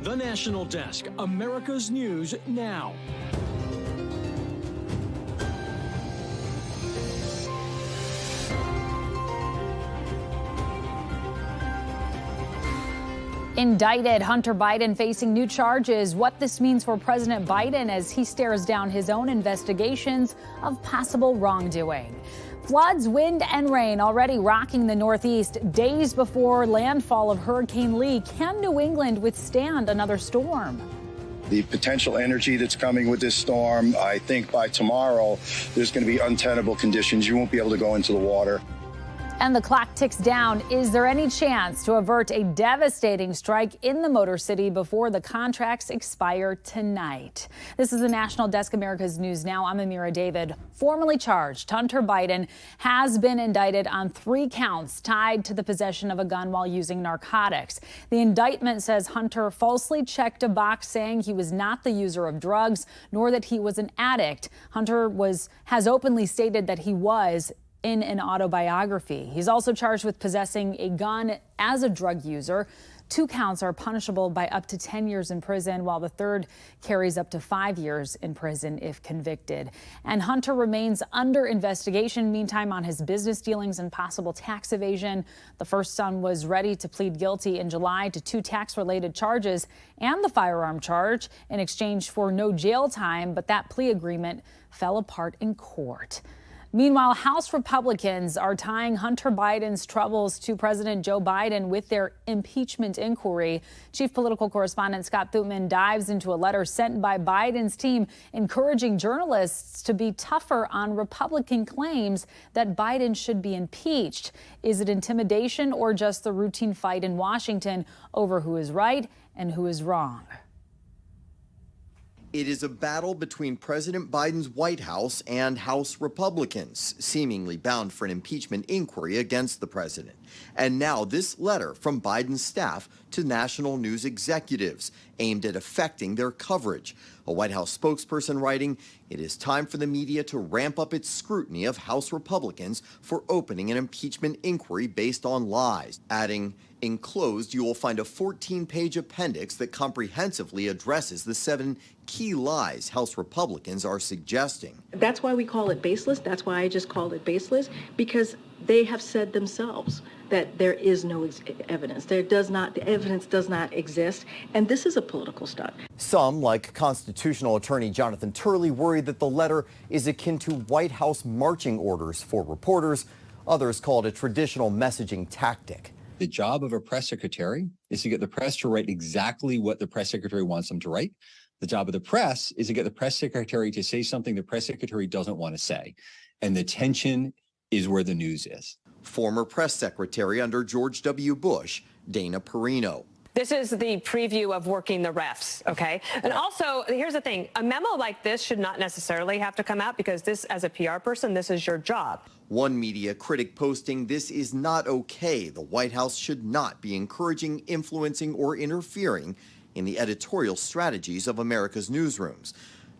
The National Desk, America's News Now. Indicted, Hunter Biden facing new charges. What this means for President Biden as he stares down his own investigations of possible wrongdoing. Floods, wind, and rain already rocking the Northeast days before landfall of Hurricane Lee. Can New England withstand another storm? The potential energy that's coming with this storm, I think by tomorrow, there's going to be untenable conditions. You won't be able to go into the water. And the clock ticks down. Is there any chance to avert a devastating strike in the Motor City before the contracts expire tonight? This is the National Desk, America's News Now. I'm Amira David. Formally charged, Hunter Biden has been indicted on 3 counts tied to the possession of a gun while using narcotics. The indictment says Hunter falsely checked a box saying he was not the user of drugs, nor that he was an addict. Hunter has openly stated that he was in an autobiography. He's also charged with possessing a gun as a drug user. 2 counts are punishable by up to 10 years in prison, while the third carries up to 5 years in prison if convicted. And Hunter remains under investigation, meantime, on his business dealings and possible tax evasion. The first son was ready to plead guilty in July to 2 tax-related charges and the firearm charge in exchange for no jail time, but that plea agreement fell apart in court. Meanwhile, House Republicans are tying Hunter Biden's troubles to President Joe Biden with their impeachment inquiry. Chief political correspondent Scott Thutman dives into a letter sent by Biden's team encouraging journalists to be tougher on Republican claims that Biden should be impeached. Is it intimidation or just the routine fight in Washington over who is right and who is wrong? It is a battle between President Biden's White House and House Republicans, seemingly bound for an impeachment inquiry against the president. And now this letter from Biden's staff to national news executives aimed at affecting their coverage. A White House spokesperson writing, "It is time for the media to ramp up its scrutiny of House Republicans for opening an impeachment inquiry based on lies," adding, "Enclosed, you will find a 14-page appendix that comprehensively addresses the 7 key lies House Republicans are suggesting." That's why we call it baseless. That's why I just called it baseless, because they have said themselves that there is no evidence. The evidence does not exist, and this is a political stunt. Some, like constitutional attorney Jonathan Turley, worry that the letter is akin to White House marching orders for reporters. Others call it a traditional messaging tactic. The job of a press secretary is to get the press to write exactly what the press secretary wants them to write. The job of the press is to get the press secretary to say something the press secretary doesn't want to say. And the tension is where the news is. Former press secretary under George W. Bush, Dana Perino. This is the preview of working the refs, okay? And also, here's the thing. A memo like this should not necessarily have to come out because this, as a PR person, this is your job. One media critic posting, "This is not okay. The White House should not be encouraging, influencing, or interfering in the editorial strategies of America's newsrooms."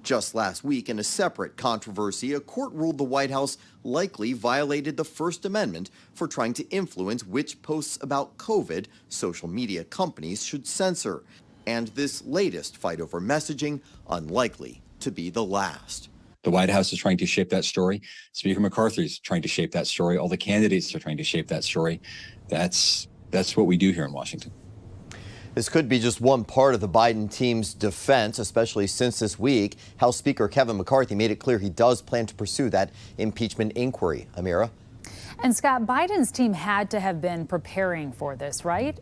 Just last week, in a separate controversy, a court ruled the White House likely violated the First Amendment for trying to influence which posts about COVID social media companies should censor. And this latest fight over messaging unlikely to be the last. The White House is trying to shape that story. Speaker McCarthy is trying to shape that story. All the candidates are trying to shape that story. That's what we do here in Washington. This could be just one part of the Biden team's defense, especially since this week, House Speaker Kevin McCarthy made it clear he does plan to pursue that impeachment inquiry. Amira? And Scott, Biden's team had to have been preparing for this, right?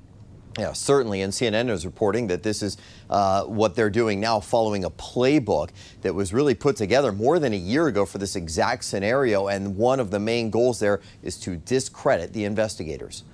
Yeah, certainly. And CNN is reporting that this is what they're doing now, following a playbook that was really put together more than a year ago for this exact scenario. And one of the main goals there is to discredit the investigators.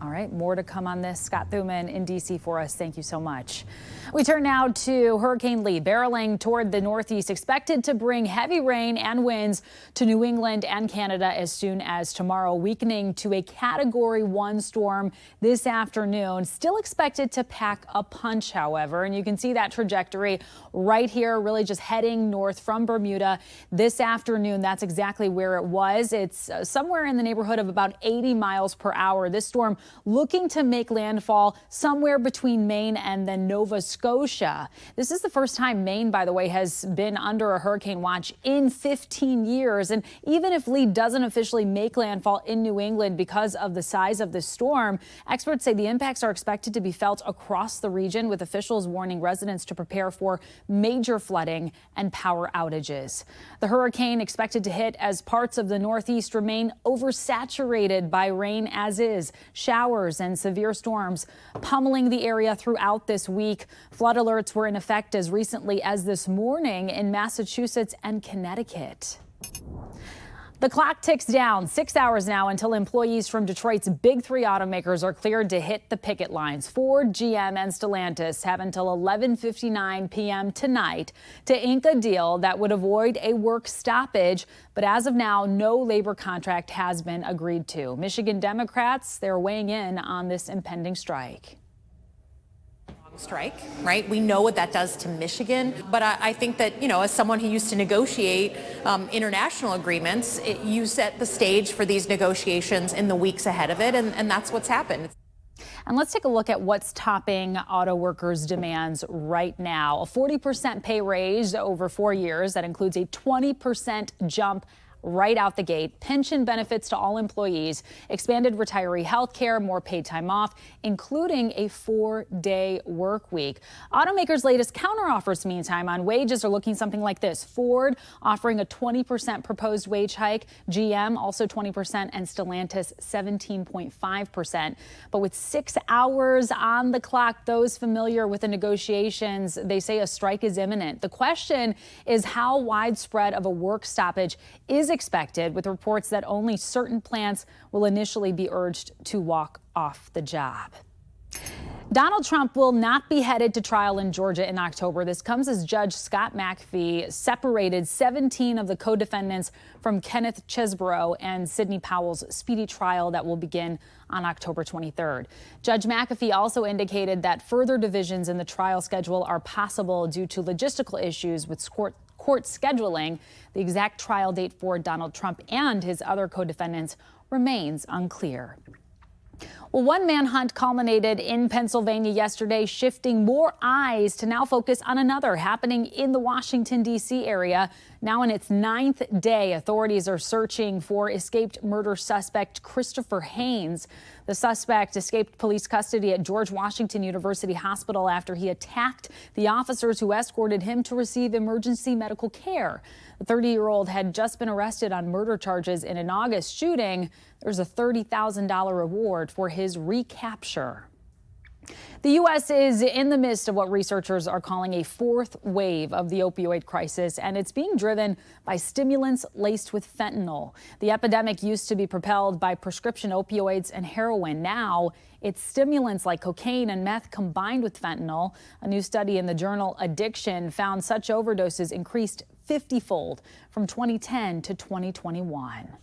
All right, more to come on this. Scott Thutman in D.C. for us. Thank you so much. We turn now to Hurricane Lee, barreling toward the Northeast, expected to bring heavy rain and winds to New England and Canada as soon as tomorrow, weakening to a Category 1 storm this afternoon. Still expected to pack a punch, however, and you can see that trajectory right here, really just heading north from Bermuda this afternoon. That's exactly where it was. It's somewhere in the neighborhood of about 80 miles per hour. This storm looking to make landfall somewhere between Maine and then Nova Scotia. This is the first time Maine, by the way, has been under a hurricane watch in 15 years. And even if Lee doesn't officially make landfall in New England because of the size of the storm, experts say the impacts are expected to be felt across the region, with officials warning residents to prepare for major flooding and power outages. The hurricane expected to hit as parts of the Northeast remain oversaturated by rain as is. Showers and severe storms pummeling the area throughout this week. Flood alerts were in effect as recently as this morning in Massachusetts and Connecticut. The clock ticks down 6 hours now until employees from Detroit's big three automakers are cleared to hit the picket lines. Ford, GM, and Stellantis have until 11:59 p.m. tonight to ink a deal that would avoid a work stoppage. But as of now, no labor contract has been agreed to. Michigan Democrats, they're weighing in on this impending strike. Strike, right? We know what that does to Michigan, but I think that, as someone who used to negotiate international agreements, you set the stage for these negotiations in the weeks ahead of it, and that's what's happened. And let's take a look at what's topping auto workers' demands right now. A 40% pay raise over 4 years. That includes a 20% jump right out the gate, pension benefits to all employees, expanded retiree health care, more paid time off, including a 4-day work week. Automakers' latest counteroffers, meantime, on wages are looking something like this. Ford offering a 20% proposed wage hike, GM also 20%, and Stellantis 17.5%. But with 6 hours on the clock, those familiar with the negotiations, they say a strike is imminent. The question is how widespread of a work stoppage is expected, with reports that only certain plants will initially be urged to walk off the job. Donald Trump will not be headed to trial in Georgia in October. This comes as Judge Scott McAfee separated 17 of the co-defendants from Kenneth Chesebro and Sidney Powell's speedy trial that will begin on October 23rd. Judge McAfee also indicated that further divisions in the trial schedule are possible due to logistical issues with court scheduling. The exact trial date for Donald Trump and his other co-defendants remains unclear. Well, one manhunt culminated in Pennsylvania yesterday, shifting more eyes to now focus on another happening in the Washington, D.C. area. Now in its 9th day, authorities are searching for escaped murder suspect Christopher Haynes. The suspect escaped police custody at George Washington University Hospital after he attacked the officers who escorted him to receive emergency medical care. The 30-year-old had just been arrested on murder charges in an August shooting. There's a $30,000 reward for his recapture. The U.S. is in the midst of what researchers are calling a fourth wave of the opioid crisis, and it's being driven by stimulants laced with fentanyl. The epidemic used to be propelled by prescription opioids and heroin. Now it's stimulants like cocaine and meth combined with fentanyl. A new study in the journal Addiction found such overdoses increased 50-fold from 2010 to 2021.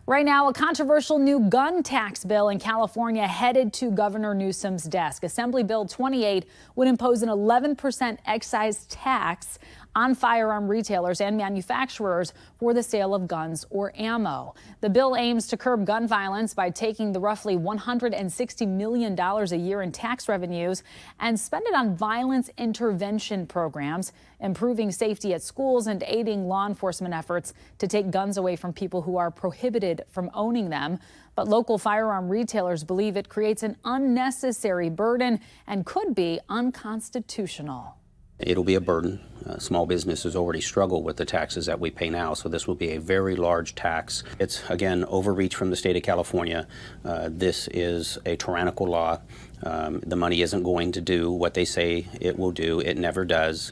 Right now, a controversial new gun tax bill in California headed to Governor Newsom's desk. Assembly Bill 28 would impose an 11% excise tax on firearm retailers and manufacturers for the sale of guns or ammo. The bill aims to curb gun violence by taking the roughly $160 million a year in tax revenues and spend it on violence intervention programs, improving safety at schools and aiding law enforcement efforts to take guns away from people who are prohibited from owning them. But local firearm retailers believe it creates an unnecessary burden and could be unconstitutional. It'll be a burden. Small businesses already struggle with the taxes that we pay now, so this will be a very large tax. It's, again, overreach from the state of California. This is a tyrannical law. The money isn't going to do what they say it will do. It never does.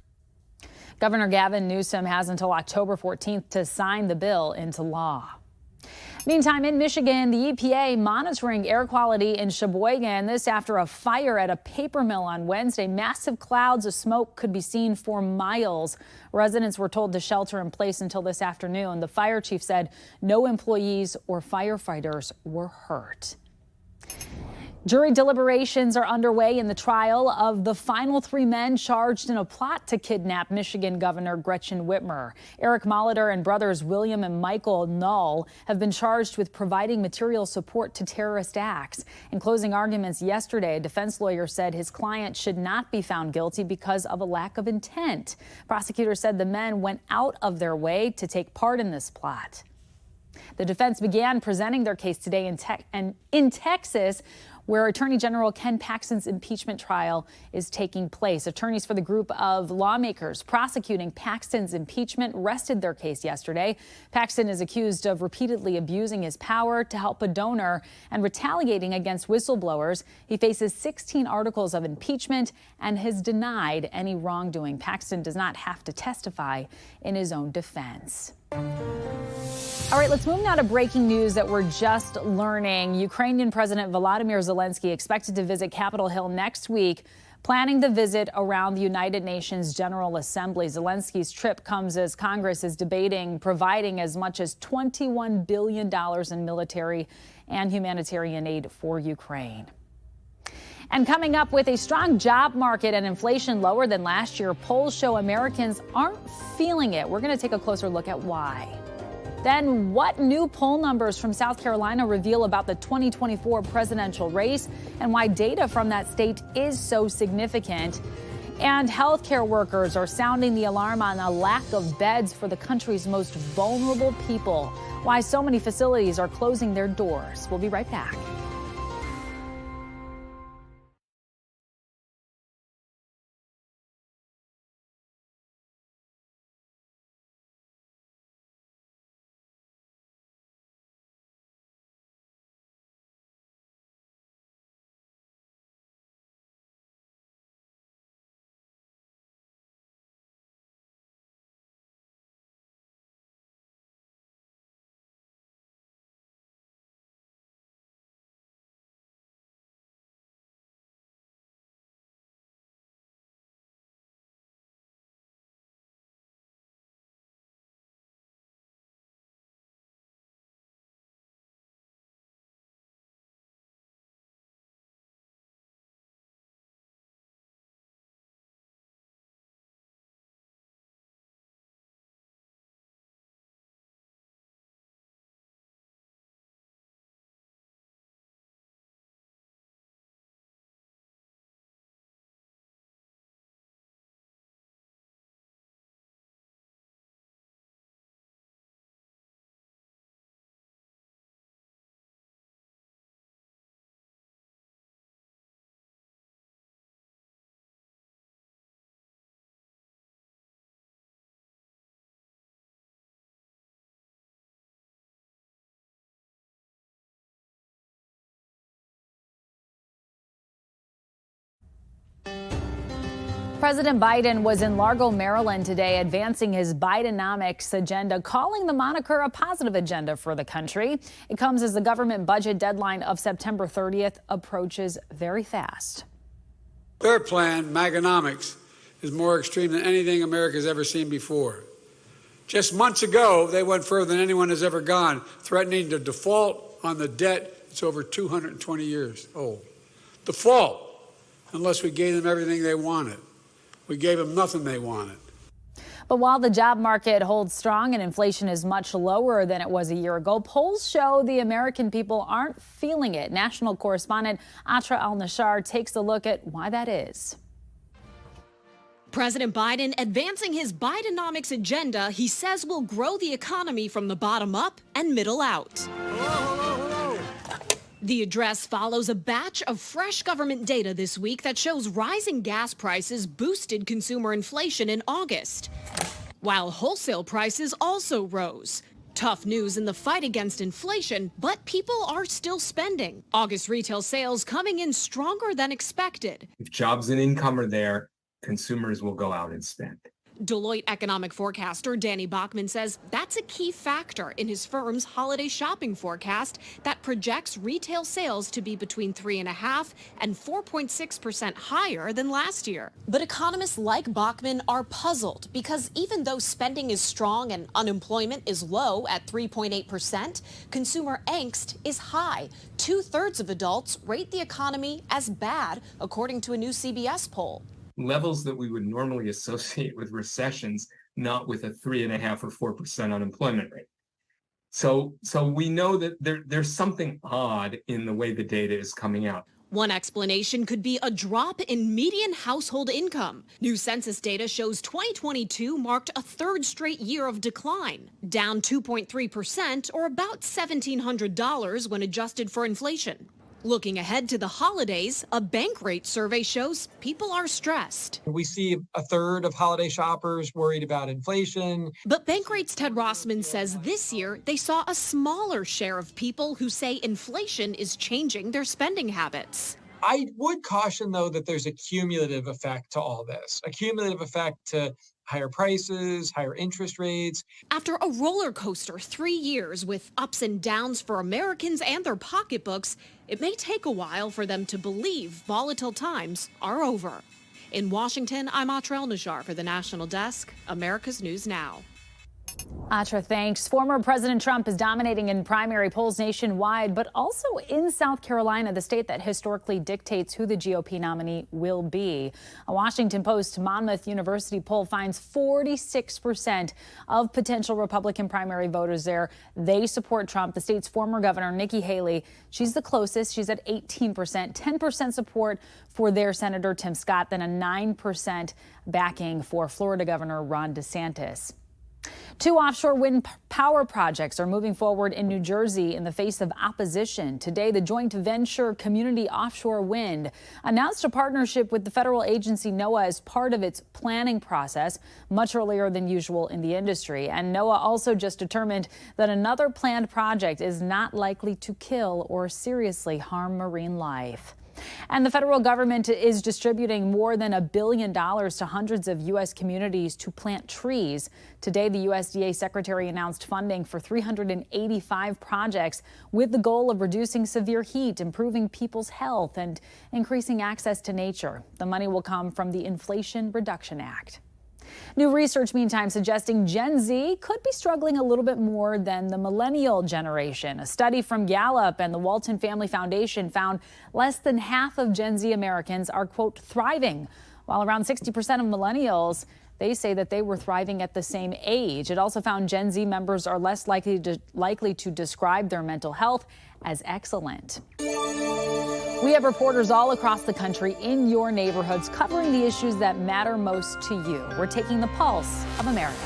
Governor Gavin Newsom has until October 14th to sign the bill into law. Meantime, in Michigan, the EPA monitoring air quality in Sheboygan. This after a fire at a paper mill on Wednesday. Massive clouds of smoke could be seen for miles. Residents were told to shelter in place until this afternoon. The fire chief said no employees or firefighters were hurt. Jury deliberations are underway in the trial of the final 3 men charged in a plot to kidnap Michigan Governor Gretchen Whitmer. Eric Molitor and brothers William and Michael Null have been charged with providing material support to terrorist acts. In closing arguments yesterday, a defense lawyer said his client should not be found guilty because of a lack of intent. Prosecutors said the men went out of their way to take part in this plot. The defense began presenting their case today in Texas, where Attorney General Ken Paxton's impeachment trial is taking place. Attorneys for the group of lawmakers prosecuting Paxton's impeachment rested their case yesterday. Paxton is accused of repeatedly abusing his power to help a donor and retaliating against whistleblowers. He faces 16 articles of impeachment and has denied any wrongdoing. Paxton does not have to testify in his own defense. All right, let's move now to breaking news that we're just learning. Ukrainian President Volodymyr Zelensky expected to visit Capitol Hill next week, planning the visit around the United Nations General Assembly. Zelensky's trip comes as Congress is debating providing as much as $21 billion in military and humanitarian aid for Ukraine. And coming up, with a strong job market and inflation lower than last year, polls show Americans aren't feeling it. We're going to take a closer look at why. Then, what new poll numbers from South Carolina reveal about the 2024 presidential race and why data from that state is so significant. And healthcare workers are sounding the alarm on a lack of beds for the country's most vulnerable people. Why so many facilities are closing their doors. We'll be right back. President Biden was in Largo, Maryland today, advancing his Bidenomics agenda, calling the moniker a positive agenda for the country. It comes as the government budget deadline of September 30th approaches very fast. Their plan, Bidenomics, is more extreme than anything America's ever seen before. Just months ago, they went further than anyone has ever gone, threatening to default on the debt that's over 220 years old. Default, unless we gave them everything they wanted. We gave them nothing they wanted. But while the job market holds strong and inflation is much lower than it was a year ago, polls show the American people aren't feeling it. National correspondent Atra Al-Nashar takes a look at why that is. President Biden advancing his Bidenomics agenda he says will grow the economy from the bottom up and middle out. The address follows a batch of fresh government data this week that shows rising gas prices boosted consumer inflation in August, while wholesale prices also rose. Tough news in the fight against inflation, but people are still spending. August retail sales coming in stronger than expected. If jobs and income are there, consumers will go out and spend. Deloitte economic forecaster Danny Bachman says that's a key factor in his firm's holiday shopping forecast that projects retail sales to be between 3.5% and 4.6% higher than last year. But economists like Bachman are puzzled because even though spending is strong and unemployment is low at 3.8%, consumer angst is high. 2/3 of adults rate the economy as bad, according to a new CBS poll. Levels that we would normally associate with recessions, not with a 3.5% or 4% unemployment rate. So we know that there's something odd in the way the data is coming out. One explanation could be a drop in median household income. New census data shows 2022 marked a third straight year of decline, down 2.3% or about $1,700 when adjusted for inflation. Looking ahead to the holidays, a bank rate survey shows people are stressed. We see a third of holiday shoppers worried about inflation. But Bankrate's Ted Rossman says this year they saw a smaller share of people who say inflation is changing their spending habits. I would caution, though, that there's a cumulative effect to all this, a cumulative effect to higher prices, higher interest rates. After a roller coaster 3 years with ups and downs for Americans and their pocketbooks, it may take a while for them to believe volatile times are over. In Washington, I'm Atra El-Najjar for the National Desk, America's News Now. Atra, thanks. Former President Trump is dominating in primary polls nationwide, but also in South Carolina, the state that historically dictates who the GOP nominee will be. A Washington Post Monmouth University poll finds 46% of potential Republican primary voters there, they support Trump. The state's former governor, Nikki Haley, she's the closest. She's at 18%, 10% support for their Senator Tim Scott, then a 9% backing for Florida Governor Ron DeSantis. 2 offshore wind power projects are moving forward in New Jersey in the face of opposition. Today, the joint venture Community Offshore Wind announced a partnership with the federal agency NOAA as part of its planning process, much earlier than usual in the industry. And NOAA also just determined that another planned project is not likely to kill or seriously harm marine life. And the federal government is distributing more than $1 billion to hundreds of U.S. communities to plant trees. Today, the USDA secretary announced funding for 385 projects with the goal of reducing severe heat, improving people's health, and increasing access to nature. The money will come from the Inflation Reduction Act. New research, meantime, suggesting Gen Z could be struggling a little bit more than the millennial generation. A study from Gallup and the Walton Family Foundation found less than half of Gen Z Americans are, quote, thriving, while around 60% of millennials, they say that they were thriving at the same age. It also found Gen Z members are less likely to describe their mental health as excellent. We have reporters all across the country in your neighborhoods covering the issues that matter most to you. We're taking the pulse of America.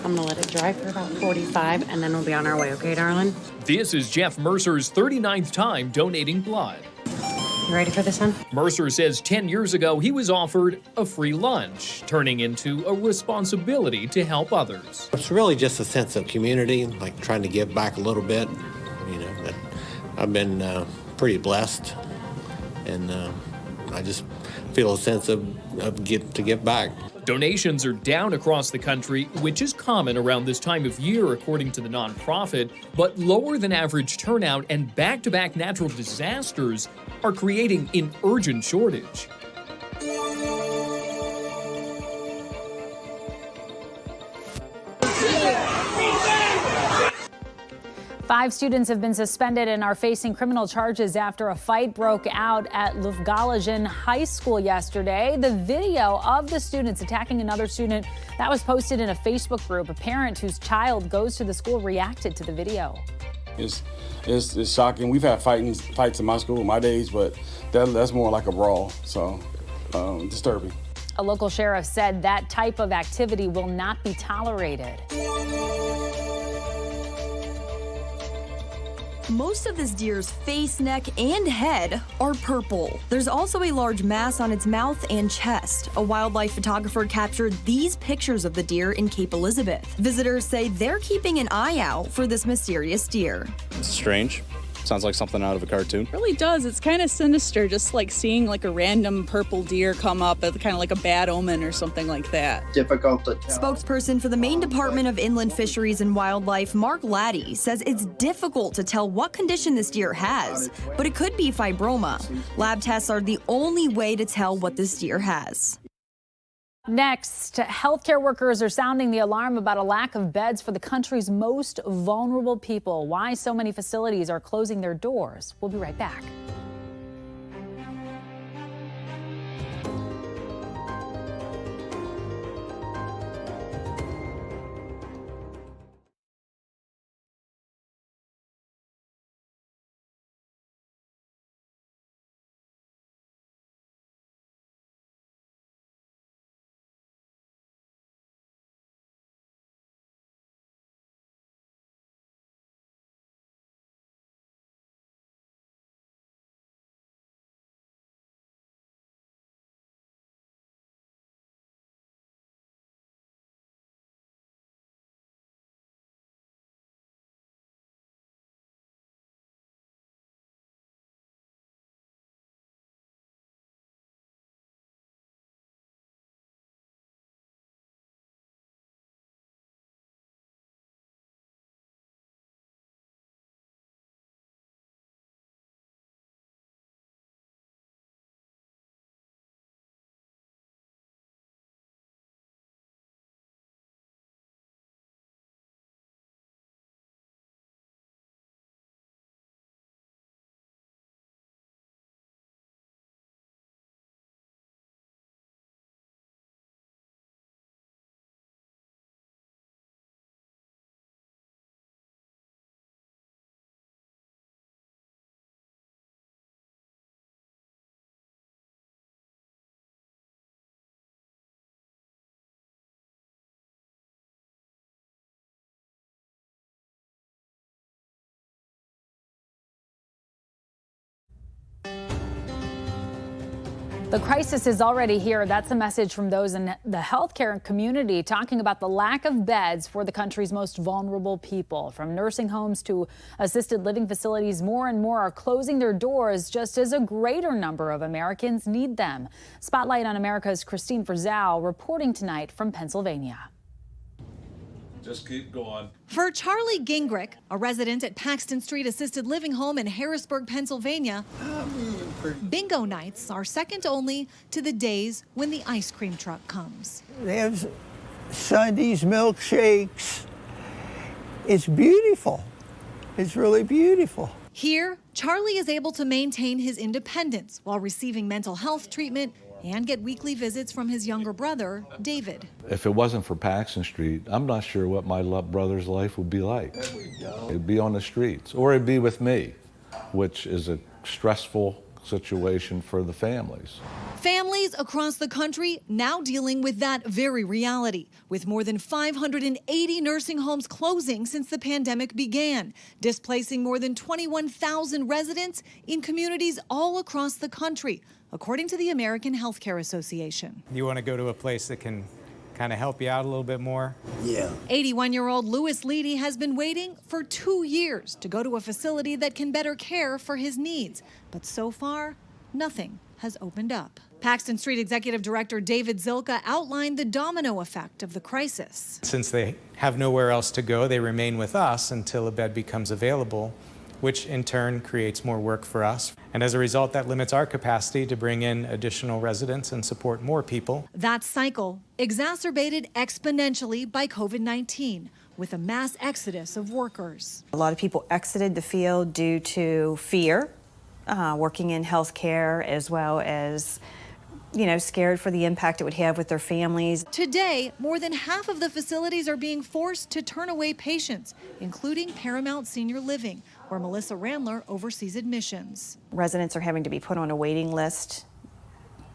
I'm gonna let it dry for about 45 and then we'll be on our way, okay, darling? This is Jeff Mercer's 39th time donating blood. You ready for this one? Mercer says 10 years ago he was offered a free lunch, turning into a responsibility to help others. It's really just a sense of community, like trying to give back a little bit. You know, I've been pretty blessed, and I just feel a sense of to give back. Donations are down across the country, which is common around this time of year, according to the nonprofit, but lower than average turnout and back-to-back natural disasters are creating an urgent shortage. 5 students have been suspended and are facing criminal charges after a fight broke out at Lufgalagen High School yesterday. The video of the students attacking another student that was posted in a Facebook group. A parent whose child goes to the school reacted to the video. It's shocking. We've had fights in my school in my days, but that's more like a brawl, so disturbing. A local sheriff said that type of activity will not be tolerated. Most of this deer's face, neck, and head are purple. There's also a large mass on its mouth and chest. A wildlife photographer captured these pictures of the deer in Cape Elizabeth. Visitors say they're keeping an eye out for this mysterious deer. It's strange. Sounds like something out of a cartoon. It really does. It's kind of sinister, just like seeing like a random purple deer come up, kind of like a bad omen or something like that. Difficult to tell. Spokesperson for the Maine Department of Inland Fisheries and Wildlife, Mark Laddie, says it's difficult to tell what condition this deer has, but it could be fibroma. Lab tests are the only way to tell what this deer has. Next, healthcare workers are sounding the alarm about a lack of beds for the country's most vulnerable people. Why so many facilities are closing their doors. We'll be right back. The crisis is already here. That's a message from those in the healthcare community talking about the lack of beds for the country's most vulnerable people. From nursing homes to assisted living facilities, more and more are closing their doors just as a greater number of Americans need them. Spotlight on America's Christine Frizzell reporting tonight from Pennsylvania. Just keep going. For Charlie Gingrich, a resident at Paxton Street Assisted Living Home in Harrisburg, Pennsylvania, bingo nights are second only to the days when the ice cream truck comes. They have Sundays, milkshakes. It's beautiful. It's really beautiful. Here, Charlie is able to maintain his independence while receiving mental health treatment and get weekly visits from his younger brother, David. If it wasn't for Paxton Street, I'm not sure what my brother's life would be like. It'd be on the streets, or it'd be with me, which is a stressful situation for the families. Families across the country now dealing with that very reality, with more than 580 nursing homes closing since the pandemic began, displacing more than 21,000 residents in communities all across the country, according to the American Healthcare Association. You want to go to a place that can kind of help you out a little bit more? Yeah. 81-year-old Louis Leedy has been waiting for 2 years to go to a facility that can better care for his needs. But so far, nothing has opened up. Paxton Street Executive Director David Zilka outlined the domino effect of the crisis. Since they have nowhere else to go, they remain with us until a bed becomes available, which in turn creates more work for us. And as a result, that limits our capacity to bring in additional residents and support more people. That cycle exacerbated exponentially by COVID-19, with a mass exodus of workers. A lot of people exited the field due to fear, working in healthcare, as well as scared for the impact it would have with their families. Today, more than half of the facilities are being forced to turn away patients, including Paramount Senior Living, where Melissa Randler oversees admissions. Residents are having to be put on a waiting list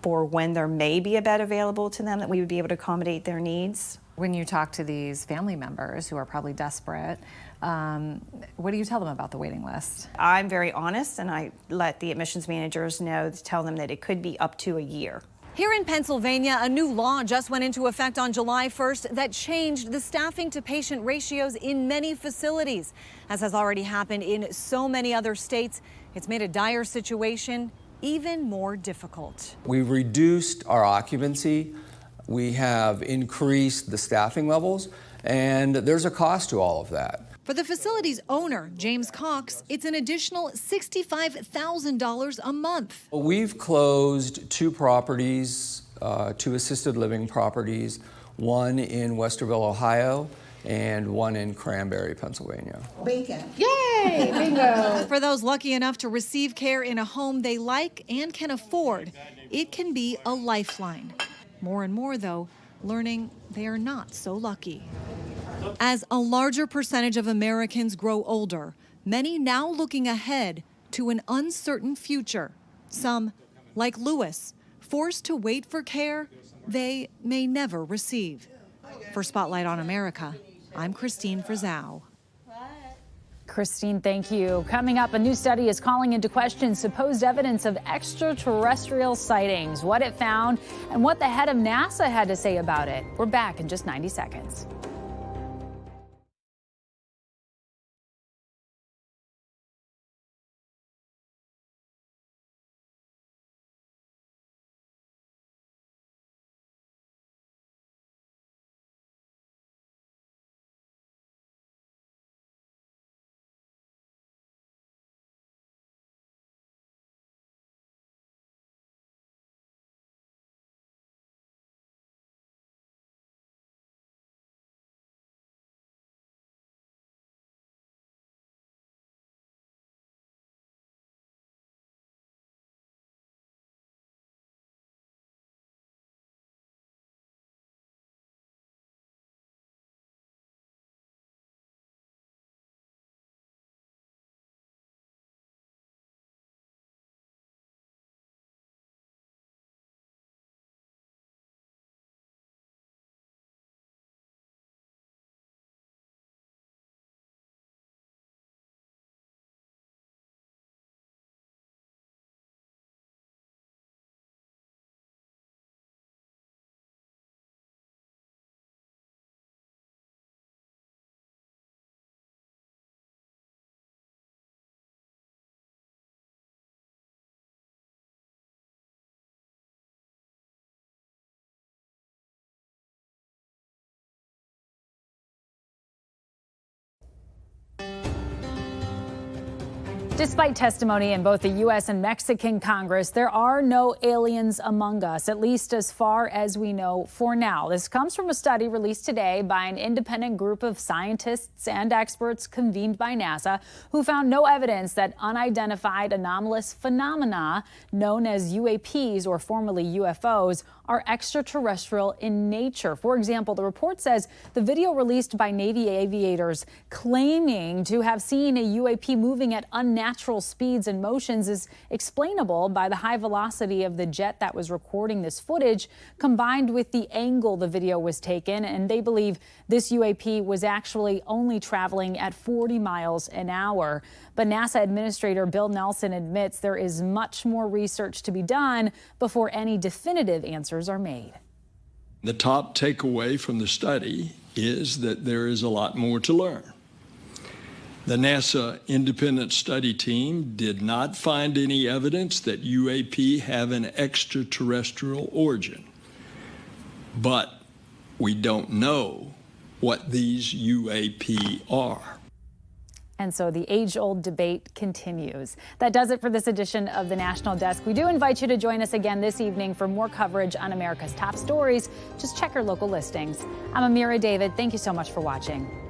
for when there may be a bed available to them that we would be able to accommodate their needs. When you talk to these family members who are probably desperate, what do you tell them about the waiting list? I'm very honest, and I let the admissions managers know to tell them that it could be up to a year. Here in Pennsylvania, a new law just went into effect on July 1st that changed the staffing to patient ratios in many facilities. As has already happened in so many other states, it's made a dire situation even more difficult. We've reduced our occupancy. We have increased the staffing levels, and there's a cost to all of that. For the facility's owner, James Cox, it's an additional $65,000 a month. We've closed 2 properties 2 assisted living properties, one in Westerville, Ohio, and one in Cranberry, Pennsylvania. Bacon. Yay! Bingo! For those lucky enough to receive care in a home they like and can afford, it can be a lifeline. More and more, though, learning they are not so lucky. As a larger percentage of Americans grow older, many now looking ahead to an uncertain future. Some, like Lewis, forced to wait for care they may never receive. For Spotlight on America, I'm Christine Frizzau. Christine, thank you. Coming up, a new study is calling into question supposed evidence of extraterrestrial sightings, what it found, and what the head of NASA had to say about it. We're back in just 90 seconds. Despite testimony in both the U.S. and Mexican Congress, there are no aliens among us, at least as far as we know for now. This comes from a study released today by an independent group of scientists and experts convened by NASA who found no evidence that unidentified anomalous phenomena known as UAPs, or formerly UFOs, are extraterrestrial in nature. For example, the report says the video released by Navy aviators claiming to have seen a UAP moving at unnatural speeds and motions is explainable by the high velocity of the jet that was recording this footage, combined with the angle the video was taken. And they believe this UAP was actually only traveling at 40 miles an hour. But NASA Administrator Bill Nelson admits there is much more research to be done before any definitive answers are made. The top takeaway from the study is that there is a lot more to learn. The NASA independent study team did not find any evidence that UAP have an extraterrestrial origin, but we don't know what these UAP are. And so the age-old debate continues. That does it for this edition of the National Desk. We do invite you to join us again this evening for more coverage on America's top stories. Just check our local listings. I'm Amira David. Thank you so much for watching.